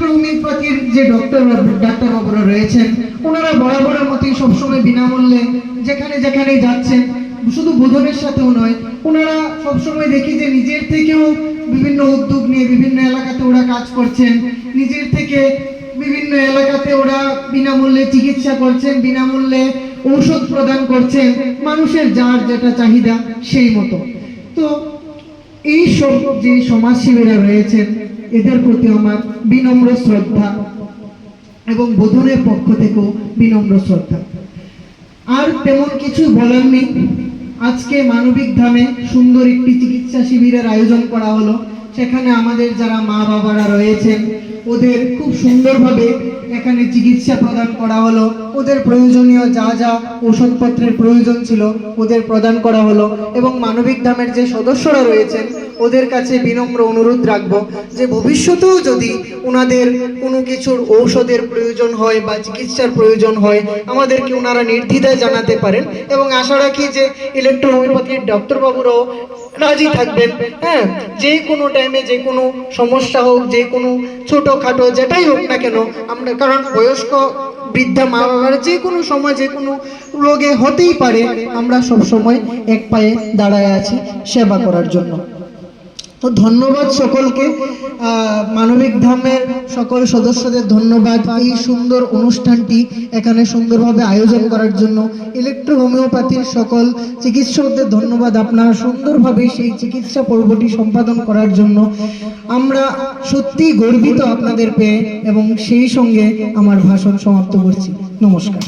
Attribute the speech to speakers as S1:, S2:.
S1: ইলেকট্রোহোমিওপ্যাথির যে ডাক্তারবাবুরা রয়েছেন, ওনারা বরাবরের মতোই সবসময় বিনামূল্যে যেখানে যেখানে যাচ্ছেন, শুধু বোধনের সাথেও নয়, ওনারা সবসময় দেখি যে নিজের থেকেও বিভিন্ন উদ্যোগ নিয়ে বিভিন্ন এলাকাতে ওরা কাজ করছেন, নিজের থেকে বিভিন্ন এলাকাতে ওরা বিনামূল্যে চিকিৎসা করছেন, বিনামূল্যে ঔষধ প্রদান করছেন মানুষের যার যেটা চাহিদা সেই মতো। তো এই সব যে সমাজসেবীরা রয়েছেন, এদের প্রতি আমার বিনম্র শ্রদ্ধা এবং বোধনের পক্ষ থেকেও বিনম্র শ্রদ্ধা। আর তেমন কিছু বলার নেই। আজকে মানবিক ধামে সুন্দর একটি চিকিৎসা শিবিরের আয়োজন করা হলো। সেখানে আমাদের যারা মা বাবারা রয়েছেন, ওদের খুব সুন্দরভাবে এখানে চিকিৎসা প্রদান করা হলো। ওদের প্রয়োজনীয় যা যা ওষুধপত্রের প্রয়োজন ছিল ওদের প্রদান করা হলো। এবং মানবিক ধামের যে সদস্যরা রয়েছেন, ওদের কাছে বিনম্র অনুরোধ রাখবো যে ভবিষ্যতেও যদি ওনাদের কোনো কিছুর ঔষধের প্রয়োজন হয় বা চিকিৎসার প্রয়োজন হয়, আমাদেরকে ওনারা নির্দ্বিধায় জানাতে পারেন। এবং আশা রাখি যে ইলেকট্রোহোমিওপ্যাথির ডক্টরবাবুরাও রাজি থাকবেন। হ্যাঁ, যে কোনো টাইমে যে কোনো সমস্যা হোক, যে কোনো ছোটোখাটো যেটাই হোক না কেন, আমরা কারণ বয়স্ক বৃদ্ধা মা বাবার যে কোনো সময় যে কোনো রোগে হতেই পারে, আমরা সব সময় এক পায়ে দাঁড়ায় আছি সেবা করার জন্য। তো ধন্যবাদ সকলকে, মানবিক ধামের সকল সদস্যদের ধন্যবাদ এই সুন্দর অনুষ্ঠানটি এখানে সুন্দরভাবে আয়োজন করার জন্য। ইলেকট্রোহোমিওপ্যাথির সকল চিকিৎসকদের ধন্যবাদ আপনারা সুন্দরভাবে সেই চিকিৎসা পর্বটি সম্পাদন করার জন্য। আমরা সত্যিই গর্বিত আপনাদের পেয়ে, এবং সেই সঙ্গে আমার ভাষণ সমাপ্ত করছি। নমস্কার।